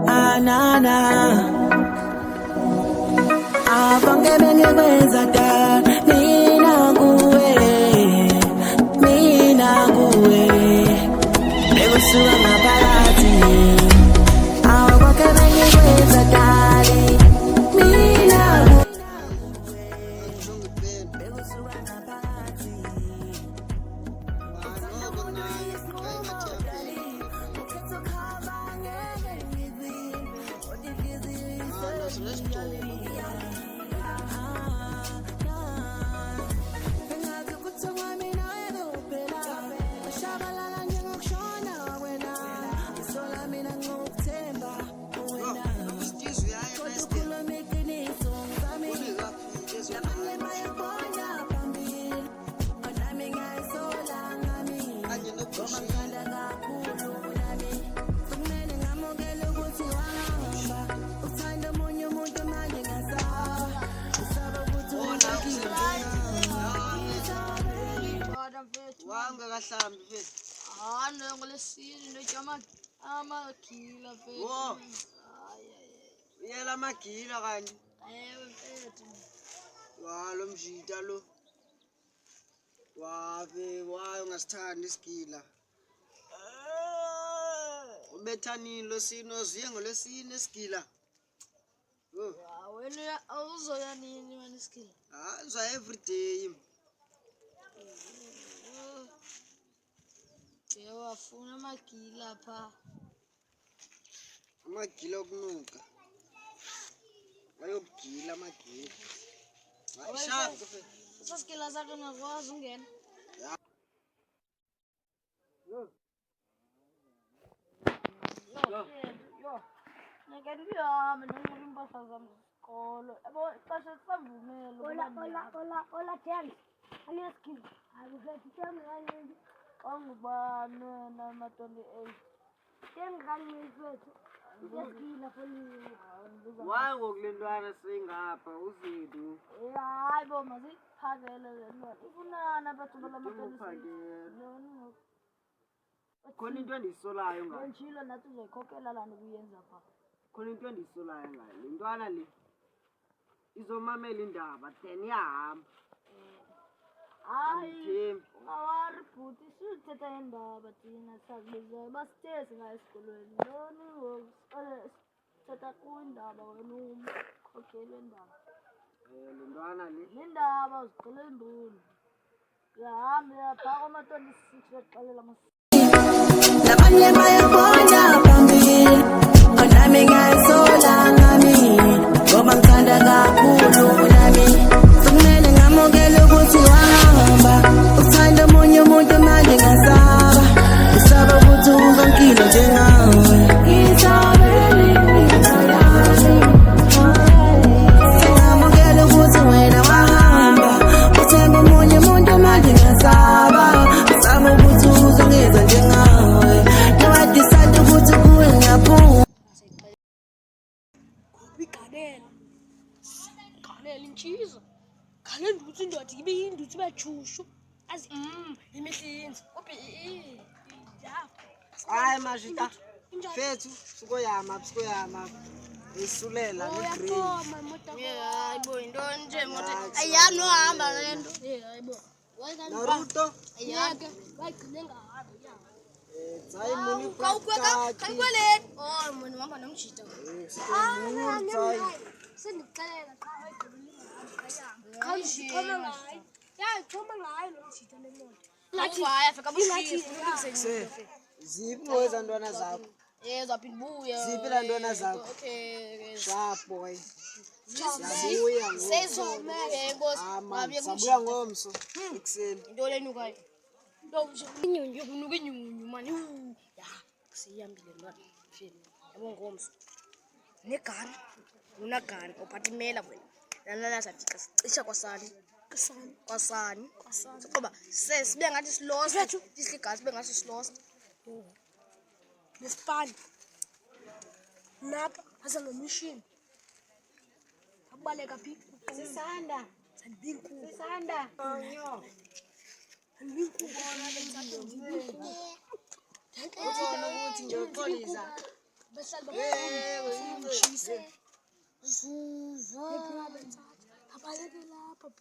Anana Afonge bengekwenza da Mina kuwe Bekusuka ngaphakathi Afonge bengekwenza dali Mina kuwe Bekusuka ngaphakathi Wangakahlambi mfethu. Ngolesizwe ndotyama amagila mfethu. Wo. Uyela amagila kanye. Ewe mfethu. Lo mjita lo. Wayo ngasithanda isigila. Ubethanini lo sino ziye ngolesine isigila. Wena awuzoya nini manje isigila? Uzwa every day. Wafuna amagila pha. Amagila okunuka. Ayokugila amagila. Ayishaphi mfethu. Sasigila sakho ngakwazi ungena. Nakani kuyami nonke impahla zami zesikolo. Yabo ixesha lisavumela. Hola, Tiang. Aliyasikile. Akufethi Tiang ngani? Ongubani wena ma-28? Tiang ngani mfethu? Uyasikila foni. Wango kulentwana singapha uzidu. Hayi bo masiphakele le nto. Ifunana bathu balama-26. Khona into endiyisolayo ngayo. Ngitshilo nathi uzoyikhokela laa nto kuyenza pha. Khona into endiyisolayo ngayo. Le ntwana le izomamela indaba then iyahamba. Hayi, ungawari bhuti sithetha indaba thina sakubizayo basithe singayi esikolweni. Lona sithetha kuyo indaba wena umkhokheli wendaba. Le ntwana le. Le ndaba uzigqile imbulu. Uyahamba uyabhaka ama-26 uyaxelela Labanye bayabona phambili Nami ngayisola ngami Ngoba ngithanda kakhulu nami Sekumele ngamukele ukuthi wahamba Uthanda omunye umuntu manje ngasaba Ngisaba ukuthi uzongila njengawe Ngamukele ukuthi wena wahamba Uthanda omunye umuntu manje ngasaba Ngisaba ukuthi uzongeza njengawe Nawadisanda ukuthi kuwe ngaphuma Ganela intshizo. Ganela induthu indoda ibe yinduthu ibe tshushu. Azi imihlinzi. Hayi majita. Fethu sikoyama. Isulela ngegreen. hayi bo yintoni nje moto ayami ohamba le nto. Hayi bo. Naruto. Ayake wayigcine ngahambi ya. Zayi muni Kankweleni. Oh moni uhamba nomjita. Sendixelela xa wayigqibile ngahambi. Choma ngayo lo mjita le moto. Ngaya fika bushiye. Ziphi ngoza ntwana zakho? Zaphinda buya. Ziphi la ntwana zakho? Okay. Sharp boy. Sabuya ngo. Sezome nkosi. Ngabe Sabuya ngomso. Ekuseni. into lenukayo. Nto inyunyu kunuka inyunyu mani. Ya, siyambile ntwana. Yabo ngomso. Negana. Unagana uphatha imela wena. Nana safika sicisha kwasani. Kwasani. Sokuba sibe ngathi silost. Isigazi sibe ngathi silost. Nesipani. Napa hasa lo mission. Akubaleka phi? Sisanda. Sandibinku. Sisanda. Nyo. Sandibinku. Ubona ukuthi ngiyoxolisa.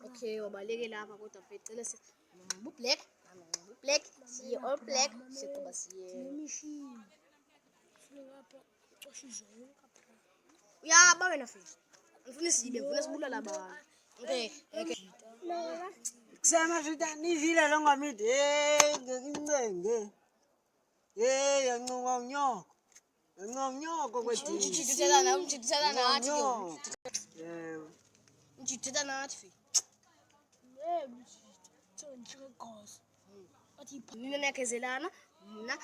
Okay, wabaleke lapha kodwa becela black, black, siye all black, sigqiba siye. Uyaba wena mfethu. Ngifuna isibe, ngifuna sibulala abantu. Okay. Kusema shita nivile lo ngamidi. Ngekuncenge. Yanqonga unyoko. Yanqonga kwethi. Ngijithela nathi ke. Yebo. Ngijithela nathi fi. Nina niyakezelana, mina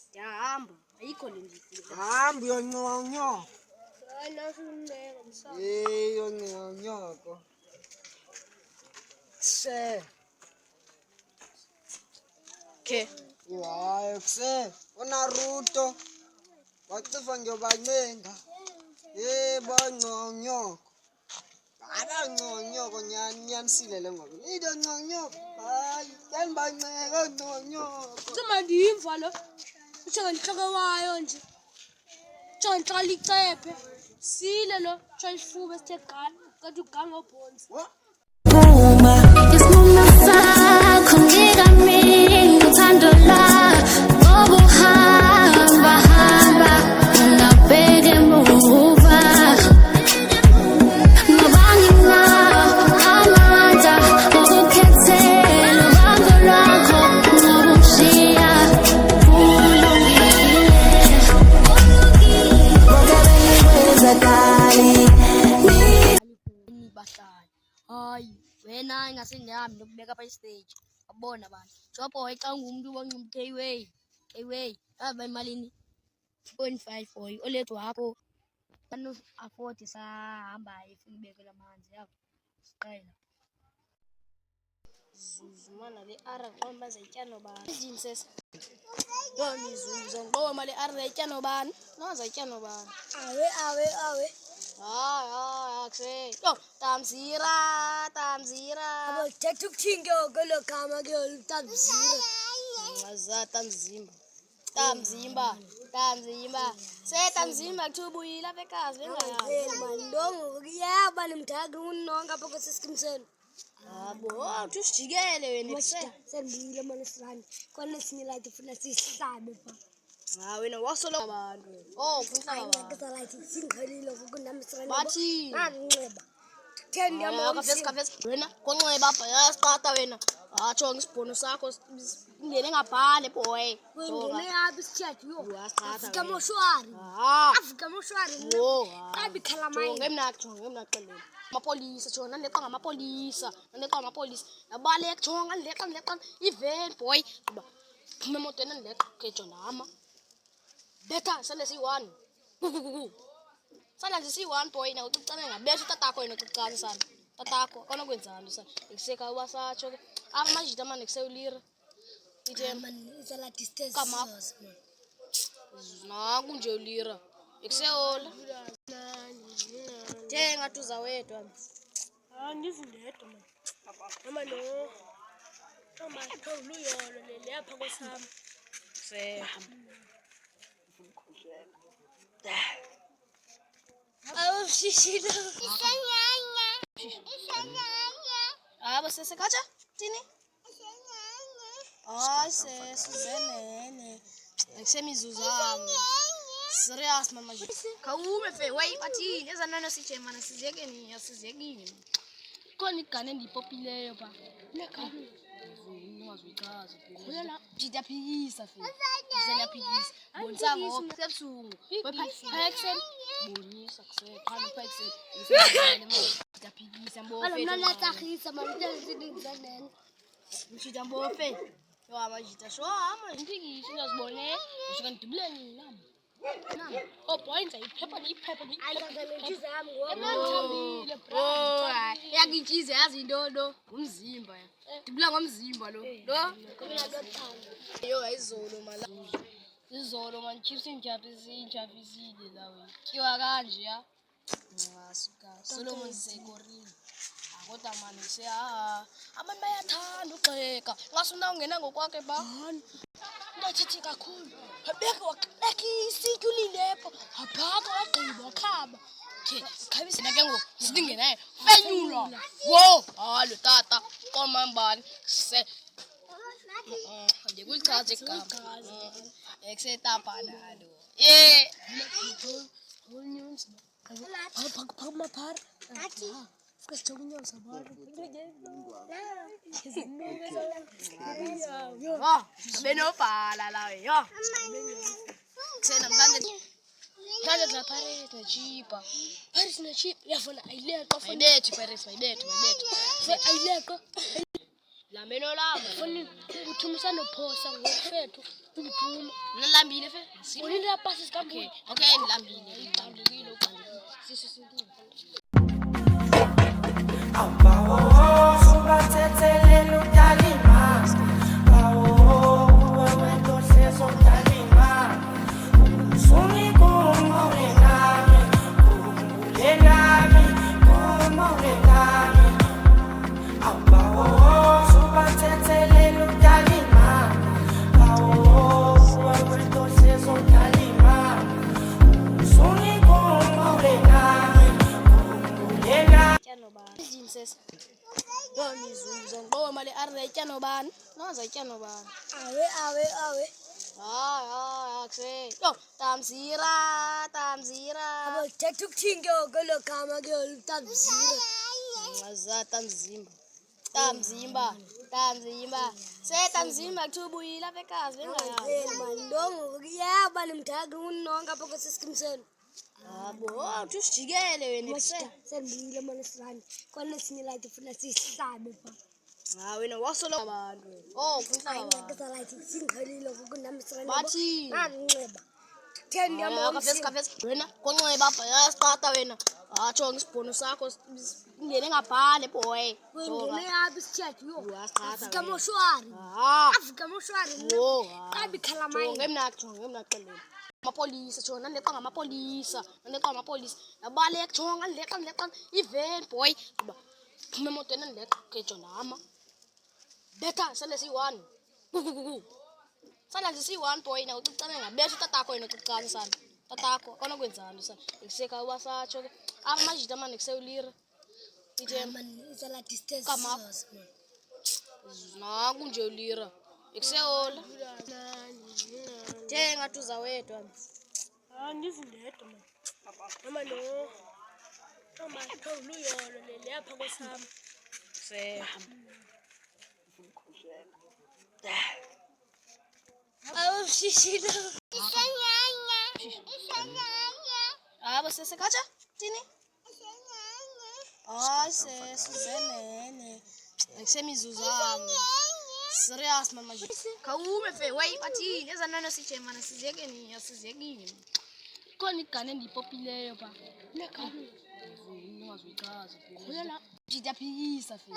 ndiyahamba. Ayikho le ndifile. Hambi yanqonga unyoko. Yanqonga unyoko. Se. Okay. Hayi kuse uNaruto wacifa nje bancenga bangconyoko abangconyoko nyanisile le ngoba into ngconyoko hayi yani banceka ngconyoko Mandimva lo. Usenhloko wayo nje. Nhloko licephe. Sile lo, transfuba sithegana, kanti uganga obhonzi. Uma isinqumo sakho ngikami uthando la ngoba uhamba hamba ungabheka emuva ngoba nginawo amandla okukhethela uhambo lwakho ngoba ushiya ulungile bonke bengikwenzakali Bahlali. Hayi, wena ingasindihamba nokubeka pha stage. Abona abantu. Jobo xa ungumuntu wanqumbu K-way. Aba imalini 2.5 boy olethu wakho. Bano afford sahamba ifuna ubekela amanzi yabo. Siqela. Zuzumana le ara ngomba zayityano bani. Izini sesa. Yoni zuza ngoma le ara zayityano bani. Naza ityano bani. Awe. Akse. Yo, Tamzira. Abo thatha ukuthinge okolo gama ke uTamzira. Ngaza Tamzimba. Tamzimba kutubuyila apha ekhaya bengayazi. Mandongo kuyaba nimdaka unonke apha kwesiskimseni. Yabo, uthi sijikele wena kuse. Sendibuyile manje sirani. Kona sinye la tifuna sihlabe pha. Wena wasolo abantu. Ufuna abantu. Ngizalathi singkhalile ngokunami sirani. Bathi. Nanginxeba. 10 yamo. Kafesi. Wena konxeba apha yasiqata wena. Atsho ngisibhono sakho ingene ngabhale boy. Wengene yapi sithathu yo. Uyasiqata. Afika moshwari. Afika moshwari. Qabi khalamai. Ngemna xelele. Amapolisa tshona ndeqa ngamapolisa. Yabaleka tshonga ndeqa ivan boy. Phuma emotweni ndeqa kejona ama. Beta sale si1. Sala nje si1 boy na ucicane ngabesha tatakho yena ucicane sana. Tatakho kona kwenzani sana. Ekuseka ubasatsho ke. Amajita manje kusewulira. Ithemba Man izala distance. Kama. Naku nje ulira. Ekuseola. Thenga tuza wedwa. Ngizindedwa man. Mama no. Mama thawulu yona le lapha kwesami. Awu shishilo. Abo sesekatsha? Tini? Hayi sesizenene. Akusemizuzami. Serious mama nje. Khawume fe, wey bathini ezanana sithe mana sizekeni. Khona igane endiyipopileyo pha. Lekani. Ungazichaza phela. Kholela ngiyaphikisa fe. Ngiyaphikisa. Bonisa ngoba sebusungu. Wephaxen. Bonisa kuseqala uPhaxen. Ngiyaphikisa mbo fe. Alona latsagisa man tenzini Ngishita mbo fe. Yo amajita sho ama ngiphikisa ngiyazibone. Ngisuka ngidubuleni nami. point ayiphepha ni. Yakijize yazi intono umzimba ya. Dibula ngomzimba lo. Yo ayizolo mala. Izolo man chips injabizile lawe. Kiwa kanje ya. Ngasuka Solomon Sekorini. Kodwa manje se abantu bayathanda ugxeka. Ngasuna ungena ngokwakhe ba. Ngathi kakhulu. Beke isityuli lepo. Okay, khabisi na ke ngoku sidingene fenyula. Wo, halo tata, koma mbani se. Ndikulichaza igama. Eksetapa nalo. Yeah. Benopala la yo. Kusena mzanze. Kale za Paris na chipa. Paris na chip yafuna aileka funa. Maideti Paris maideti. Se aileka. La meno la funa uthumisa nophosa ngofethu. Ukuphuma. Nalambile fe. Ulinda pasi sikamke. Okay, nilambile. Iqandukile uqandukile. Sisi. Izinsese. Yo mizuzo ngoba mali arretya nobani? Naza itya nobani? Awe. Akse. Yo, tamzira. Abo thetha ukuthinge okolo gama ke olutamzira. Ngaza tamzimba. Se tamzimba kuthubuyila apha ekhaya bengayazi. Mandongo kuyaba nemdaka unonke apha kwesiskimseni. Abo, uthi usijikele wena kuse. Sendile manje sirani. Kona sinye light funa sihlabe pha. Wena wasolo abantu. Oh, kuhlala abantu. Ngeza light singkhalile ngokunami sirani. Bathi. Nanginceba. 10 yamo. Kafesi. Wena konxeba apha yasiqata wena. Atsho ngisibhono sakho ingene ngaphandle boy. Wengene yapi sithathu yo. Uyasiqata. Afrika moshwari. Afrika moshwari. Wo. Qabi khalamai. Ngemnaqo xelele. Amapolisa jona leqa ngamapolisa nabaleka jonga leqa ivan boy kuba phuma emotweni leqa ke jona ama betha sale si1 sala nje si1 boy na ucicane ngabesha tatakho yena ucicane sana tatakho kona kwenzani sana ekuseka ubasatsho ke amajita manje kusewulira ithe Man izala distance. Kama. Na kunje ulira ekuseola thenga tuza wedwa Ndizindedwa man. Mama no. Mama thawuluyolo le lapha kwesami. se Awu shishilo. abo sesekatsha tini hayi sesuzenene akusemizuzami serious mama nje khawume fe wey bathini ezanana sijemana siziyekini khona igane endiyipopileyo pha negane ungazichaza khona ndiyaphikisa fe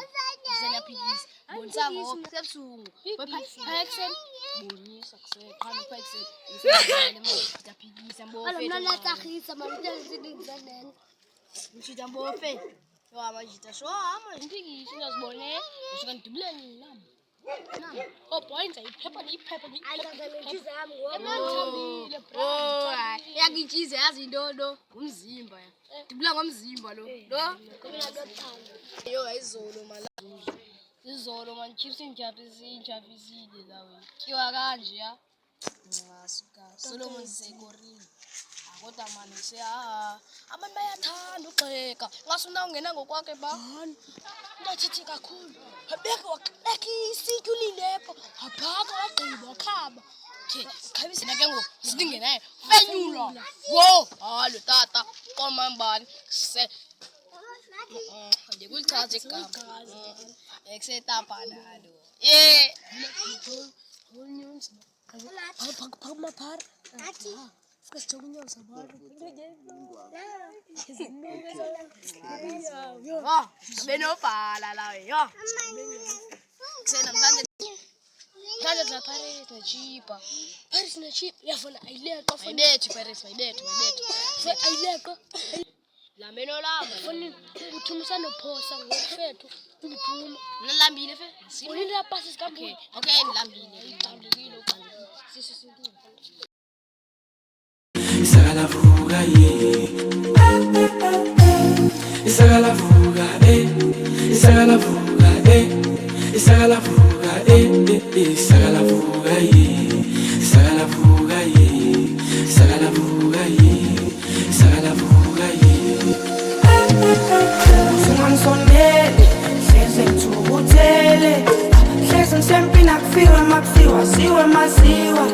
ndiyaphikisa bonisa ngoba sebusungu wephexen bonisa kusekhana phexen ndiyaphikisa mbo fe Alomna tsagisa man tenzidingzanene. ngishita mbo fe yo amajita so ama ndiphikisa ngiyazibone ngisuka ndibuleni nami oh boy iphepha Ayizami emthambile bro yakijize yazi intono umzimba dibula ngomzimba lo yo ayizolo mala izolo man chips injafisile lawe kiwa kanje ya ngasuka Solomon sekorini kodwa manje se abantu bayathanda ugxeka ngasuna ungena ngokwakhe ba ndathi kakhulu abeka isitulilepho aphaka wagqiba wakhaba okay khabisi na ke ngoku sidingene fenyula wo halo tata koma mbani se ndikulichaza igama eksetapa nalo yeah benopala la yo kusena mzanze kale za Paris na chipa yafuna aileka funa Paris maideti se aileka la meno la funa uthumisa nophosa ngofethu ukuphuma nalambile fe ulinda pasi sikamke okay nilambile iqandukile sisi Sala fuga ye Isagalavuga, isagalavuga, isagalavuga, isagalavuga, isagalavuga. Singansondele, hleze ngithukuthele, hleze ngisempi nakufiwe makufiwa siwe maziwa.